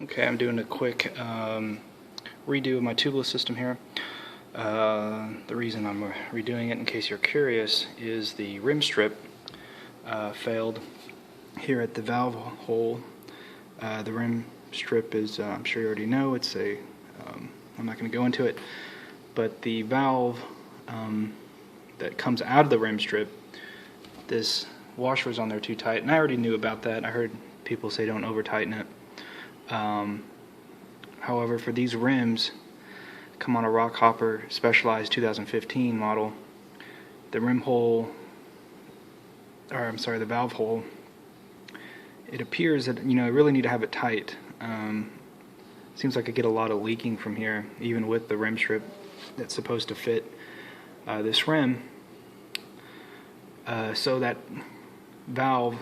Okay, I'm doing a quick redo of my tubeless system here. The reason I'm redoing it, in case you're curious, is the rim strip failed here at the valve hole. The rim strip is, I'm sure you already know, it's a, I'm not going to go into it, but the valve that comes out of the rim strip, this washer was on there too tight, and I already knew about that. I heard people say don't over tighten it. However, for these rims, come on a Rock Hopper Specialized 2015 model, the rim hole, or I'm sorry, the valve hole, it appears that, you know, I really need to have it tight. Seems like I get a lot of leaking from here, even with the rim strip that's supposed to fit this rim. So that valve,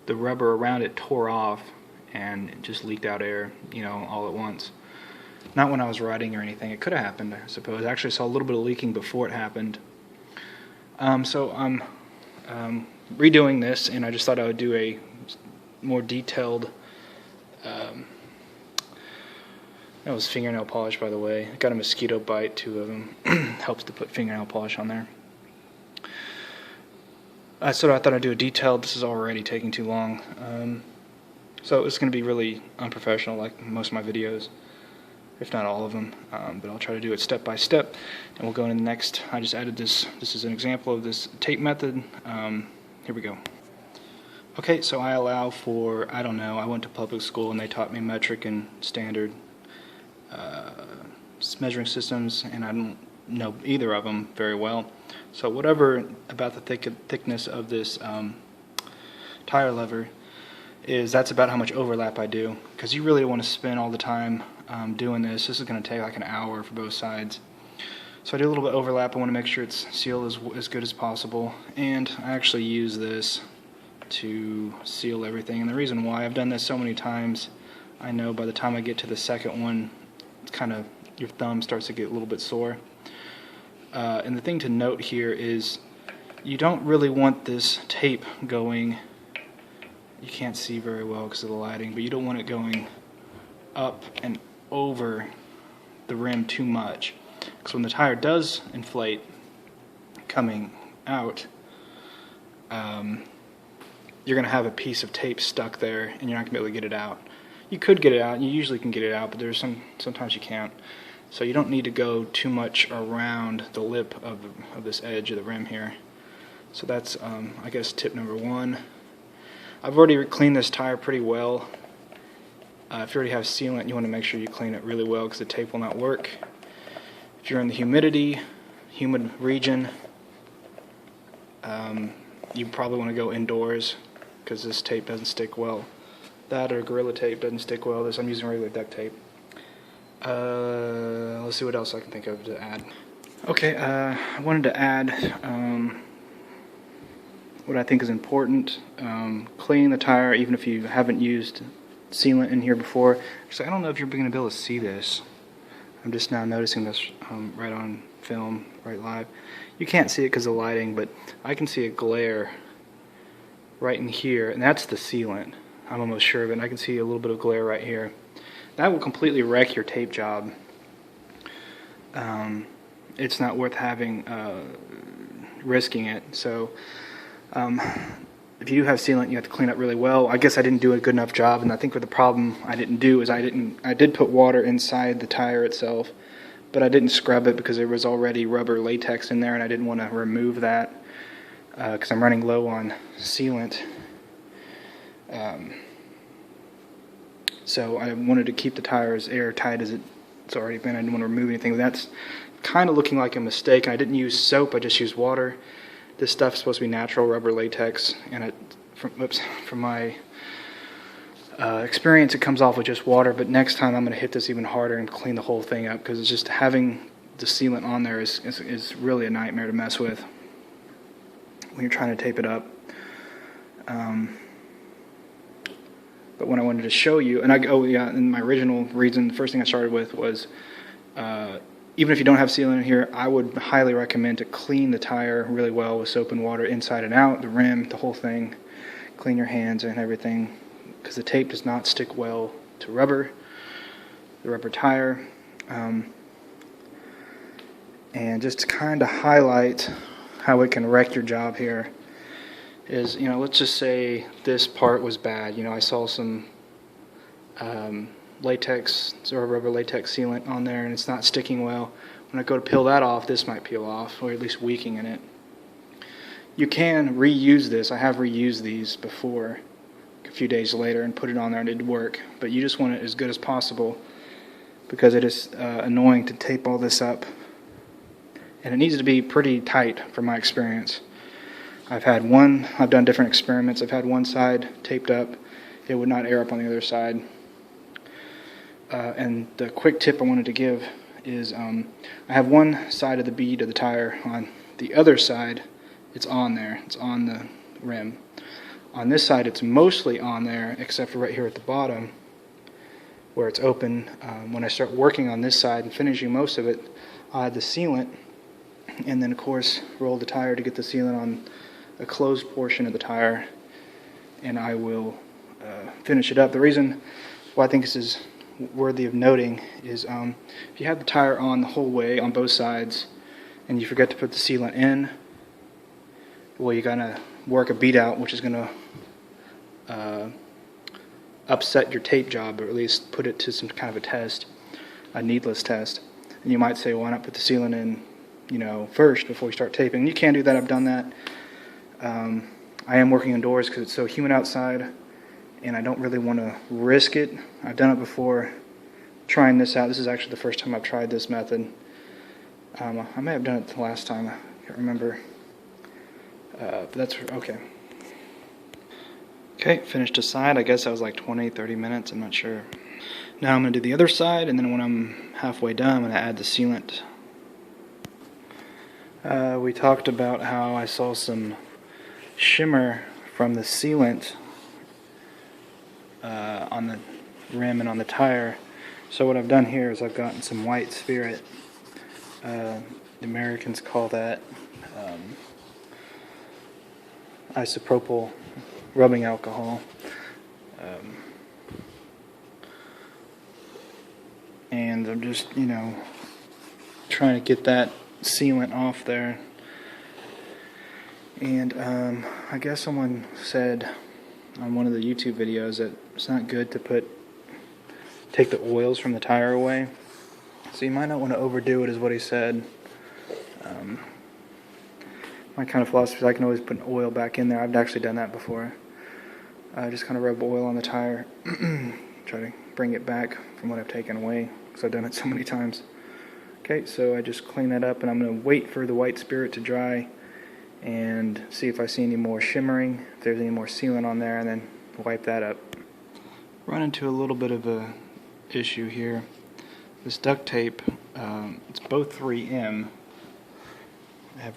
the rubber around it tore off and it just leaked out air, you know, all at once. Not when I was riding or anything. It could have happened, I suppose. I actually saw a little bit of leaking before it happened. So I'm redoing this, and I just thought I would do a more detailed. That was fingernail polish, by the way. I got a mosquito bite, 2 of them. Helps to put fingernail polish on there. So I thought I'd do a detailed. This is already taking too long. So it's going to be really unprofessional, like most of my videos, if not all of them. But I'll try to do it step by step, and we'll go into the next. I just added this. This is an example of this tape method. Here we go. Okay, so I allow for, I don't know, I went to public school and they taught me metric and standard measuring systems, and I don't know either of them very well. So whatever about the thickness of this tire lever is, that's about how much overlap I do, because you really don't want to spend all the time doing this. This is going to take like an hour for both sides. So I do a little bit of overlap. I want to make sure it's sealed as good as possible, and I actually use this to seal everything. And the reason why, I've done this so many times, I know by the time I get to the second one, it's kind of, your thumb starts to get a little bit sore. And the thing to note here is you don't really want this tape going, you can't see very well because of the lighting, but you don't want it going up and over the rim too much, because when the tire does inflate coming out, you're going to have a piece of tape stuck there and you're not going to be able to get it out. You could get it out, you usually can get it out, but there's sometimes you can't. So you don't need to go too much around the lip of this edge of the rim here. So that's, I guess, tip number 1. I've already cleaned this tire pretty well. If you already have sealant, you want to make sure you clean it really well, because the tape will not work. If you're in the humid region, you probably want to go indoors, because this tape doesn't stick well. That or Gorilla Tape doesn't stick well. I'm using regular duct tape. Let's see what else I can think of to add. Okay, I wanted to add what I think is important. Cleaning the tire, even if you haven't used sealant in here before. Actually, I don't know if you're going to be able to see this. I'm just now noticing this right on film, right live. You can't see it because of the lighting, but I can see a glare right in here, and that's the sealant. I'm almost sure of it, and I can see a little bit of glare right here. That will completely wreck your tape job. It's not worth having, risking it. So if you have sealant, you have to clean up really well. I guess I didn't do a good enough job, and I think what the problem I didn't do is I did put water inside the tire itself, but I didn't scrub it because there was already rubber latex in there, and I didn't want to remove that because I'm running low on sealant. So I wanted to keep the tire as airtight as it's already been. I didn't want to remove anything. That's kind of looking like a mistake. I didn't use soap, I just used water. This stuff is supposed to be natural rubber latex, and from my experience, it comes off with just water, but next time I'm going to hit this even harder and clean the whole thing up, because it's just having the sealant on there is really a nightmare to mess with when you're trying to tape it up. But what I wanted to show you, and my original reason, the first thing I started with was, even if you don't have sealant in here, I would highly recommend to clean the tire really well with soap and water inside and out, the rim, the whole thing. Clean your hands and everything, because the tape does not stick well to rubber. the rubber tire. And just to kind of highlight how it can wreck your job here is, let's just say this part was bad. I saw some latex, or rubber latex sealant on there, and it's not sticking well. When I go to peel that off, this might peel off, or at least weakening in it. You can reuse this. I have reused these before a few days later and put it on there and it did work, but you just want it as good as possible because it is annoying to tape all this up, and it needs to be pretty tight from my experience. I've done different experiments. I've had one side taped up, it would not air up on the other side. And the quick tip I wanted to give is I have one side of the bead of the tire on. The other side, it's on there. It's on the rim. On this side, it's mostly on there, except for right here at the bottom, where it's open. When I start working on this side and finishing most of it, I add the sealant, and then, of course, roll the tire to get the sealant on a closed portion of the tire, and I will finish it up. The reason why I think this is worthy of noting is if you have the tire on the whole way on both sides and you forget to put the sealant in, well, you're going to work a bead out, which is going to upset your tape job, or at least put it to some kind of a test, a needless test. And you might say, why not put the sealant in, first before you start taping? And you can do that. I've done that. I am working indoors because it's so humid outside, and I don't really want to risk it. I've done it before, trying this out. This is actually the first time I've tried this method. I may have done it the last time. I can't remember. But that's okay. Okay, finished a side. I guess that was like 20, 30 minutes. I'm not sure. Now I'm going to do the other side, and then when I'm halfway done, I'm going to add the sealant. We talked about how I saw some shimmer from the sealant on the rim and on the tire. So what I've done here is I've gotten some white spirit. The Americans call that isopropyl rubbing alcohol. And I'm just, trying to get that sealant off there. And I guess someone said on one of the YouTube videos that it's not good to take the oils from the tire away. So you might not want to overdo it, is what he said. My kind of philosophy is I can always put oil back in there. I've actually done that before. Just kind of rub oil on the tire, try to bring it back from what I've taken away, because I've done it so many times. Okay, so I just clean that up, and I'm going to wait for the white spirit to dry and see if I see any more shimmering, if there's any more sealant on there, and then wipe that up. Run into a little bit of a issue here. This duct tape, it's both 3M. I have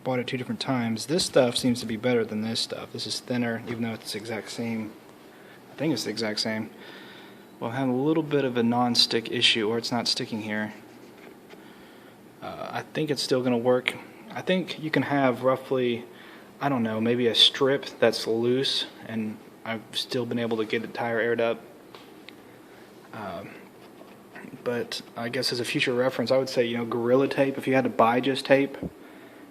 bought it 2 different times. This stuff seems to be better than this stuff. This is thinner, even though it's the exact same. I think it's the exact same. Well, I have a little bit of a non-stick issue, or it's not sticking here. I think it's still going to work. I think you can have roughly, I don't know, maybe a strip that's loose, and I've still been able to get the tire aired up. But I guess as a future reference, I would say, Gorilla Tape. If you had to buy just tape,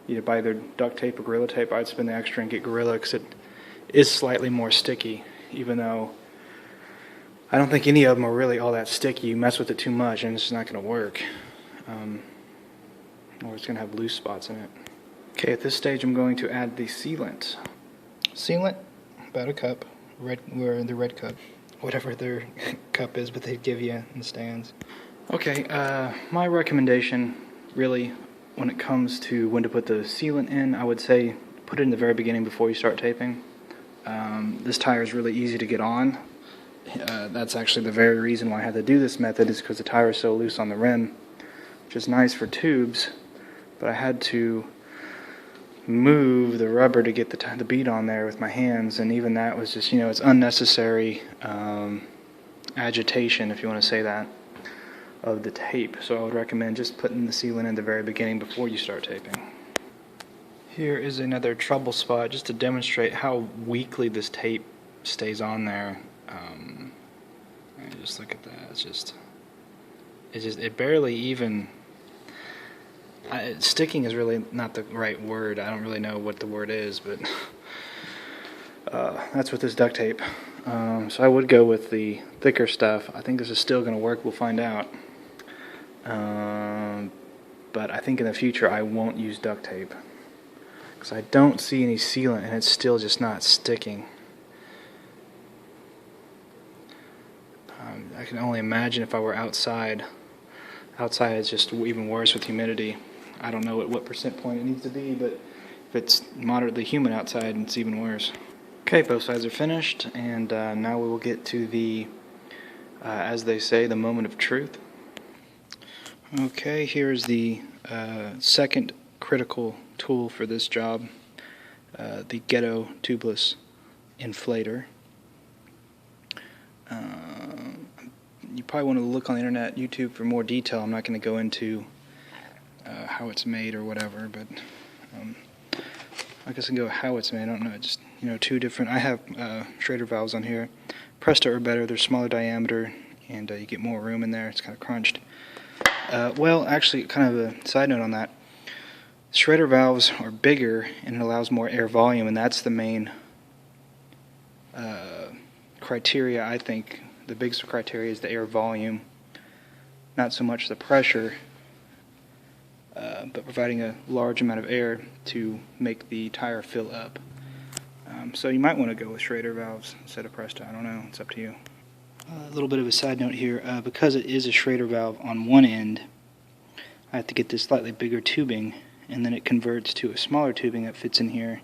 you'd buy either duct tape or Gorilla Tape. I'd spend the extra and get Gorilla because it is slightly more sticky, even though I don't think any of them are really all that sticky. You mess with it too much and it's just not going to work. Or it's going to have loose spots in it. Okay, at this stage I'm going to add the sealant. Sealant, about a cup. We're in the red cup. Whatever their cup is, but they give you in the stands. Okay, my recommendation, really, when it comes to when to put the sealant in, I would say put it in the very beginning before you start taping. This tire is really easy to get on. That's actually the very reason why I had to do this method, is because the tire is so loose on the rim, which is nice for tubes, but I had to move the rubber to get the bead on there with my hands, and even that was just, it's unnecessary agitation, if you want to say that, of the tape. So I would recommend just putting the sealant in the very beginning before you start taping. Here is another trouble spot, just to demonstrate how weakly this tape stays on there. Just look at that. It barely even. Sticking is really not the right word. I don't really know what the word is, but that's with this duct tape. So I would go with the thicker stuff. I think this is still going to work. We'll find out. But I think in the future I won't use duct tape because I don't see any sealant and it's still just not sticking. I can only imagine if I were outside. Outside is just even worse with humidity. I don't know at what percent point it needs to be, but if it's moderately humid outside, it's even worse. Okay, both sides are finished, and now we will get to the, as they say, the moment of truth. Okay, here's the second critical tool for this job, the Ghetto Tubeless inflator. You probably want to look on the internet, YouTube, for more detail. I'm not going to go into how it's made or whatever, but I guess I can go how it's made. I don't know. Just two different. I have Schrader valves on here. Presto are better. They're smaller diameter, and you get more room in there. It's kind of crunched. Well, actually, kind of a side note on that. Schrader valves are bigger, and it allows more air volume, and that's the main criteria, I think. The biggest criteria is the air volume, not so much the pressure, but providing a large amount of air to make the tire fill up. So you might want to go with Schrader valves instead of Presto. I don't know. It's up to you. A little bit of a side note here. Because it is a Schrader valve on one end, I have to get this slightly bigger tubing, and then it converts to a smaller tubing that fits in here,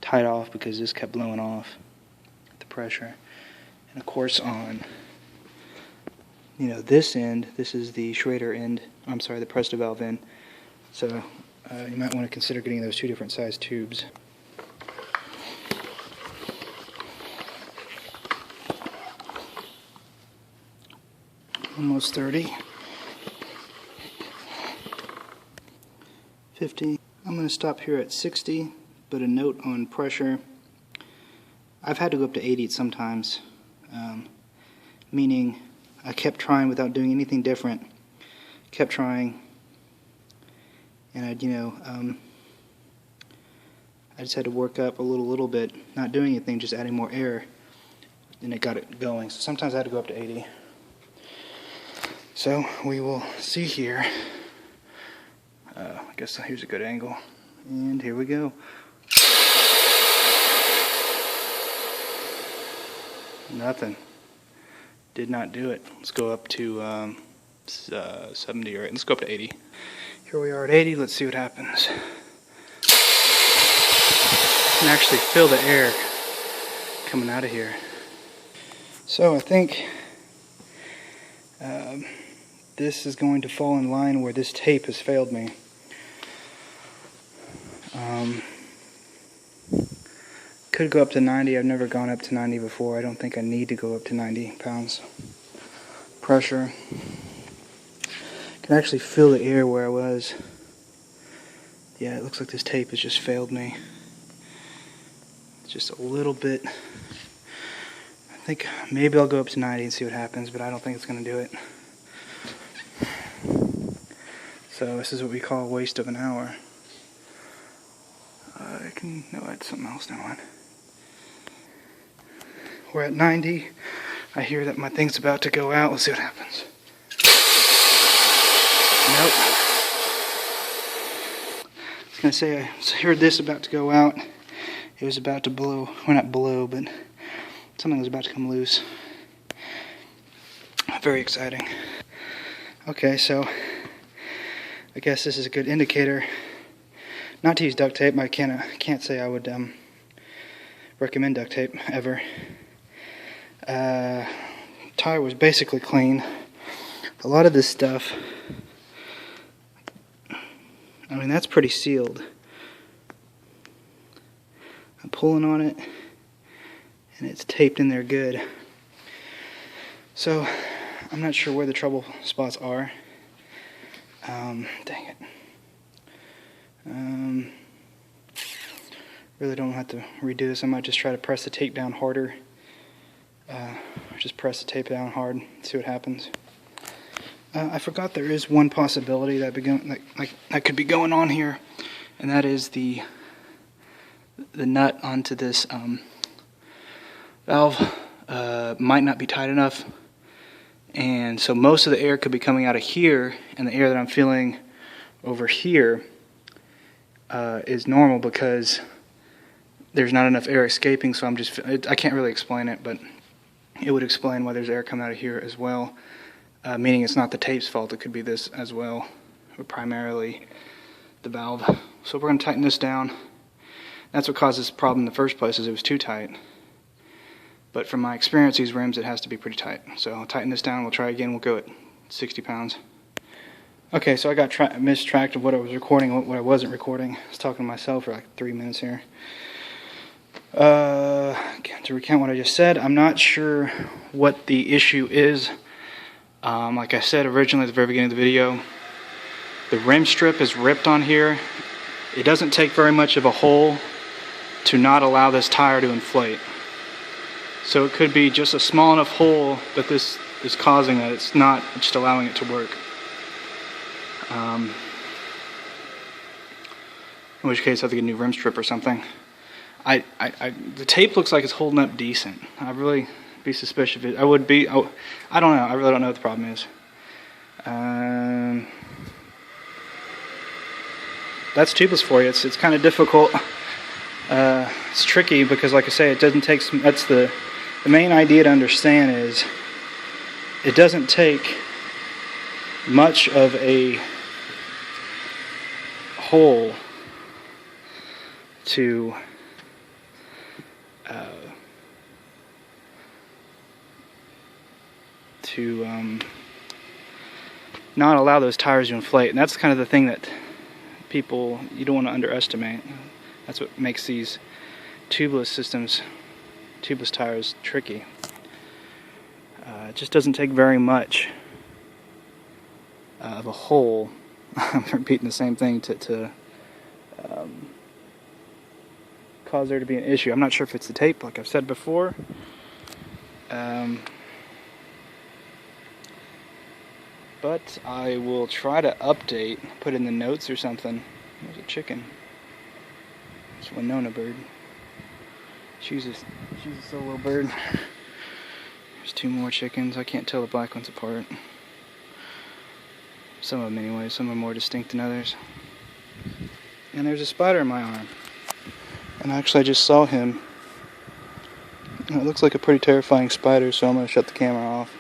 tied off because this kept blowing off at the pressure. And of course on this end, this is the Schrader end, I'm sorry, the Presto valve end. So you might want to consider getting those two different size tubes. Almost 30. 50. I'm going to stop here at 60, but a note on pressure. I've had to go up to 80 sometimes. Meaning I kept trying without doing anything different. Kept trying, and I just had to work up a little bit, not doing anything, just adding more air, and it got it going. So sometimes I had to go up to 80. So we will see here. I guess here's a good angle, and here we go. Nothing. Did not do it. Let's go up to 70, or let's go up to 80. Here we are at 80. Let's see what happens. You can actually feel the air coming out of here. So I think this is going to fall in line where this tape has failed me. Could go up to 90. I've never gone up to 90 before. I don't think I need to go up to 90 pounds pressure. Can actually feel the air where I was. Yeah, it looks like this tape has just failed me. Just a little bit. I think maybe I'll go up to 90 and see what happens, but I don't think it's going to do it. So this is what we call a waste of an hour. No, that's something else now on. We're at 90. I hear that my thing's about to go out. Let's see what happens. Nope. I was going to say, I heard this about to go out. It was about to blow. Well, not blow, but something was about to come loose. Very exciting. Okay, so I guess this is a good indicator. Not to use duct tape. I can't say I would recommend duct tape ever. Tire was basically clean. A lot of this stuff, I mean, that's pretty sealed. I'm pulling on it, and it's taped in there good. So, I'm not sure where the trouble spots are. Dang it. Really don't have to redo this. I might just try to press the tape down harder. Or just press the tape down hard, see what happens. I forgot there is one possibility that could be going on here, and that is the nut onto this valve might not be tight enough, and so most of the air could be coming out of here, and the air that I'm feeling over here is normal because there's not enough air escaping. So I can't really explain it, but it would explain why there's air coming out of here as well, meaning it's not the tape's fault. It could be this as well, but primarily the valve. So we're going to tighten this down. That's what caused this problem in the first place, is it was too tight. But from my experience, these rims, it has to be pretty tight. So I'll tighten this down. We'll try again. We'll go at 60 pounds. Okay, so I got mistracked of what I was recording and what I wasn't recording. I was talking to myself for like 3 minutes here. To recount what I just said, I'm not sure what the issue is. Like I said originally at the very beginning of the video, the rim strip is ripped on here. It doesn't take very much of a hole to not allow this tire to inflate. So it could be just a small enough hole that this is causing that. It's not just allowing it to work. In which case I have to get a new rim strip or something. The tape looks like it's holding up decent. I'd really be suspicious of it. I would be. Oh, I don't know. I really don't know what the problem is. That's tubeless for you. It's kind of difficult. It's tricky because, like I say, it doesn't take. That's the main idea to understand is it doesn't take much of a hole to not allow those tires to inflate, and that's kind of the thing that people, you don't want to underestimate. That's what makes these tubeless systems, tubeless tires, tricky. It just doesn't take very much of a hole. I'm repeating the same thing to cause there to be an issue. I'm not sure if it's the tape, like I've said before. But I will try to update, put in the notes or something. There's a chicken. It's a Winona bird. She's a solo bird. There's 2 more chickens. I can't tell the black ones apart. Some of them anyway. Some are more distinct than others. And there's a spider in my arm. And actually I just saw him. And it looks like a pretty terrifying spider, so I'm going to shut the camera off.